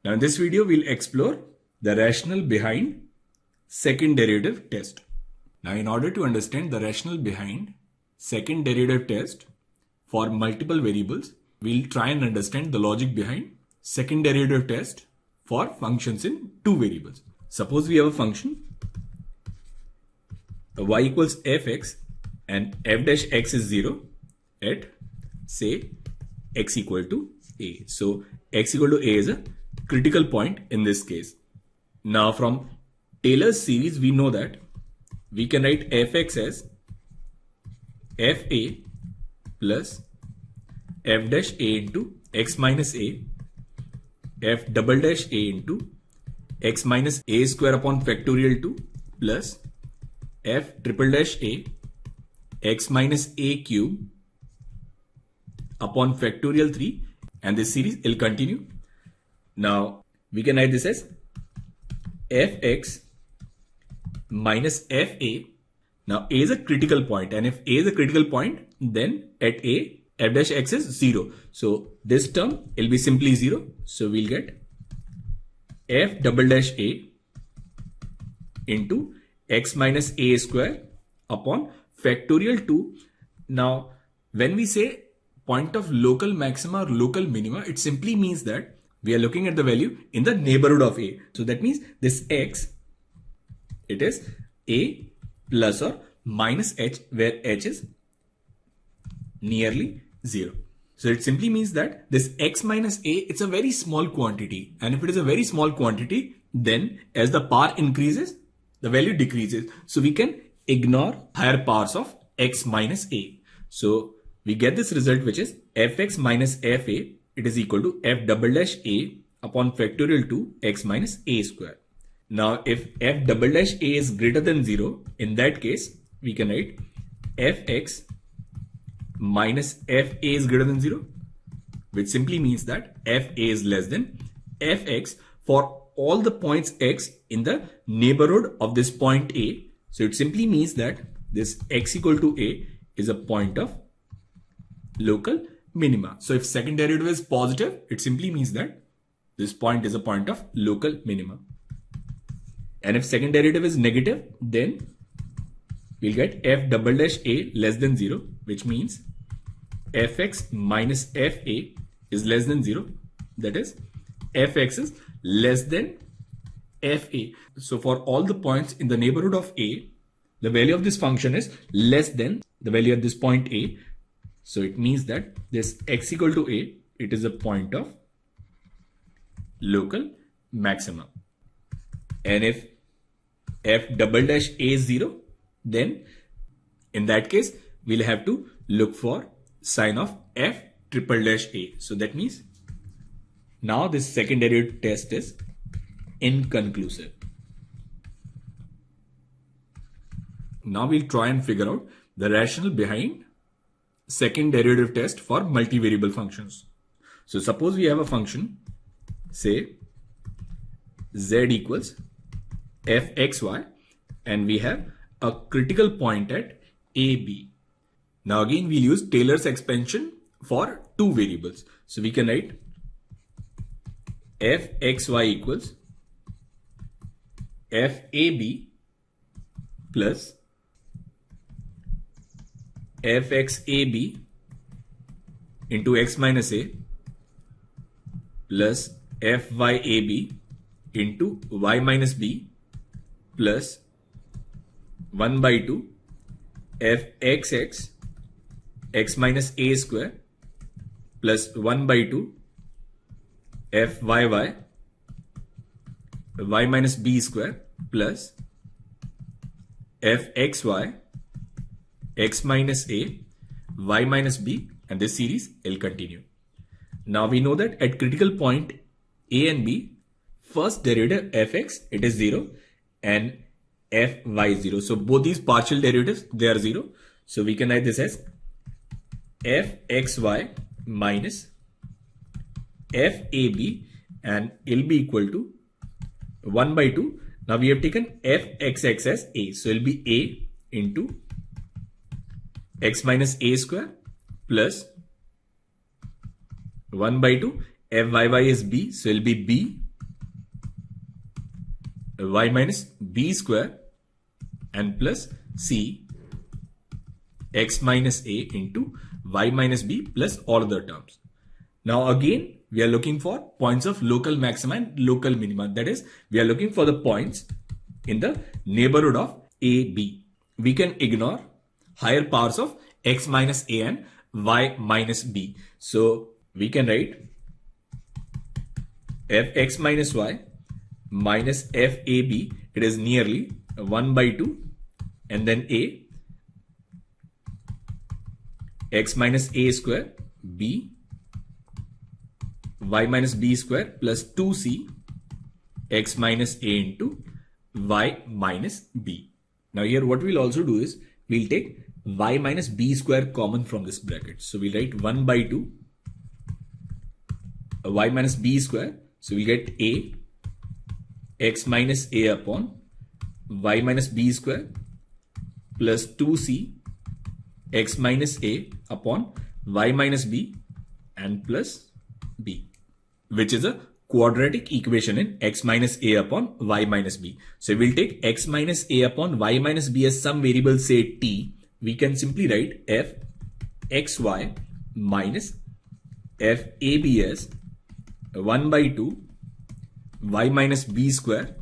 Now in this video, we'll explore the rationale behind second derivative test. Now in order to understand the rationale behind second derivative test for multiple variables, we'll try and understand the logic behind second derivative test for functions in two variables. Suppose we have a function y equals fx and f dash x is 0 at say x equal to a. So x equal to a is a critical point in this case. Now from Taylor's series we know that we can write fx as fa plus f dash a into x minus a, f double dash a into x minus a square upon factorial 2 plus f triple dash a x minus a cube upon factorial 3, and this series will continue. Now we can write this as fx minus fa. Now a is a critical point, and if a is a critical point, then at a f dash x is 0. So this term will be simply 0. So we'll get f double dash a into x minus a square upon factorial 2. Now when we say point of local maxima or local minima, it simply means that we are looking at the value in the neighborhood of a. So that means this x, it is a plus or minus h, where h is nearly 0. So it simply means that this x minus a, it's a very small quantity, and if it is a very small quantity, then as the power increases, the value decreases. So we can ignore higher powers of x minus a. So we get this result, which is fx minus fa, it is equal to f double dash a upon factorial 2 x minus a square. Now if f double dash a is greater than 0, in that case we can write fx minus fa is greater than 0, which simply means that fa is less than fx for all the points x in the neighborhood of this point a. So it simply means that this x equal to a is a point of local minima. So if second derivative is positive, it simply means that this point is a point of local minima. And if second derivative is negative, then we'll get f double dash a less than 0, which means fx minus fa is less than 0. That is, fx is less than fa. So for all the points in the neighborhood of a, the value of this function is less than the value at this point a. So it means that this x equal to a, it is a point of local maximum. And if f double dash a is 0, then in that case we'll have to look for sign of f triple dash a. So that means now this second derivative test is inconclusive. Now we'll try and figure out the rationale behind second derivative test for multivariable functions. So suppose we have a function, say z equals fxy, and we have a critical point at ab. Now again we'll use Taylor's expansion for two variables. So we can write fxy equals fab plus fxab into x minus a plus fyab into y minus b plus 1 by 2 fxx x minus a square plus 1 by 2 fyy y minus b square plus fxy x minus a y minus b, and this series will continue. Now we know that at critical point a and b, first derivative fx, it is 0, and fy is 0. So both these partial derivatives, they are 0. So we can write this as fxy minus fab, and it will be equal to 1 by 2. Now we have taken fxx as a, so it will be a into x minus a square plus 1 by 2. Fyy is b, so it will be b y minus b square and plus c x minus a into y minus b plus all other terms. Now again, we are looking for points of local maxima and local minima. That is, we are looking for the points in the neighborhood of a, b. We can ignore higher powers of x minus a and y minus b. So we can write fx minus y minus fab, it is nearly 1 by 2, and then a x minus a square b y minus b square plus 2c x minus a into y minus b. Now here what we'll also do is we'll take y minus b square common from this bracket. So we'll write 1 by 2 y minus b square. So we'll get a x minus a upon y minus b square plus 2c x minus a upon y minus b and plus b, which is a quadratic equation in x minus a upon y minus b. So we'll take x minus a upon y minus b as some variable, say t. We can simply write f xy minus f ab as 1 by 2 y minus b square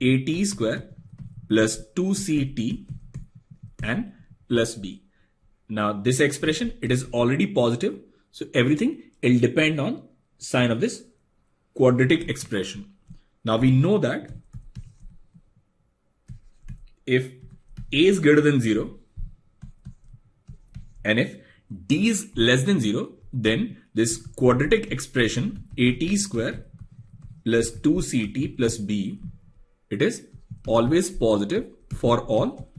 at square plus 2ct and plus b. Now this expression, it is already positive, so everything will depend on sign of this quadratic expression. Now we know that if a is greater than 0 and if d is less than 0, then this quadratic expression at square plus 2ct plus b, it is always positive for all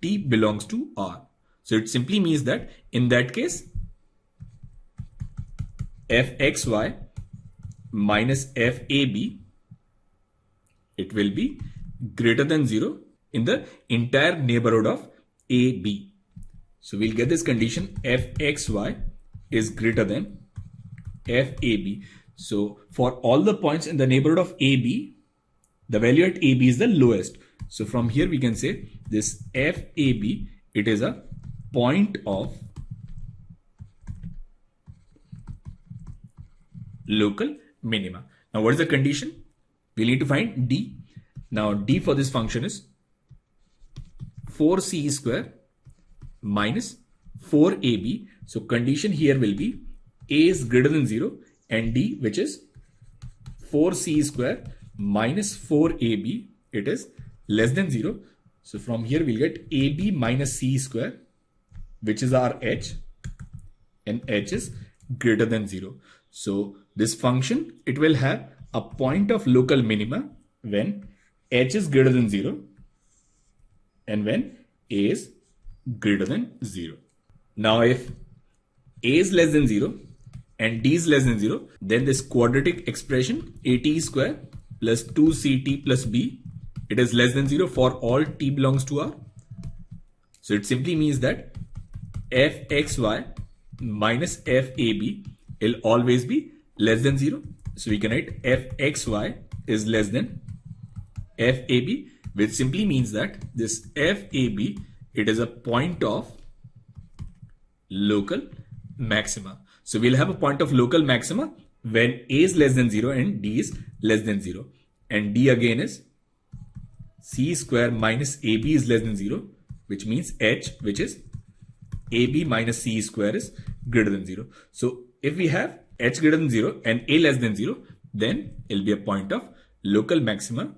t belongs to R. So it simply means that in that case fxy minus fab, it will be greater than 0 in the entire neighborhood of AB. So we'll get this condition fxy is greater than fab. So for all the points in the neighborhood of AB, the value at AB is the lowest. So from here we can say this fab, it is a point of local minima. Now what is the condition? We need to find d. Now d for this function is 4c square minus 4ab. So condition here will be a is greater than 0 and d, which is 4c square minus 4ab, it is less than 0. So from here we'll get ab minus c square, which is our h, and h is greater than 0. So this function, it will have a point of local minima when h is greater than 0 and when a is greater than 0. Now if a is less than 0 and d is less than 0, then this quadratic expression at square plus 2ct plus b, it is less than 0 for all t belongs to R. So it simply means that fxy minus fab will always be less than 0. So we can write fxy is less than fab, which simply means that this fab, it is a point of local maxima. So we'll have a point of local maxima when a is less than 0 and d is less than 0. And d again is c square minus ab is less than 0, which means h, which is ab minus c square, is greater than 0. So if we have h greater than 0 and a less than 0, then it will be a point of local maxima.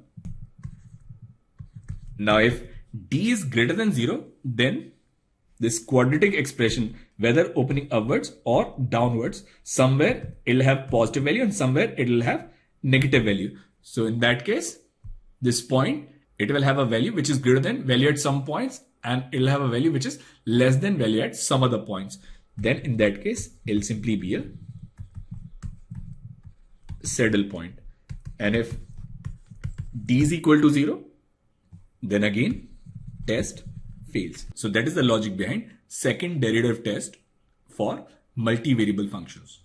Now if d is greater than 0, then this quadratic expression, whether opening upwards or downwards, somewhere it will have positive value and somewhere it will have negative value. So in that case, this point, it will have a value which is greater than value at some points, and it will have a value which is less than value at some other points. Then in that case, it will simply be a saddle point. And if d is equal to 0, then again test fails. So that is the logic behind second derivative test for multivariable functions.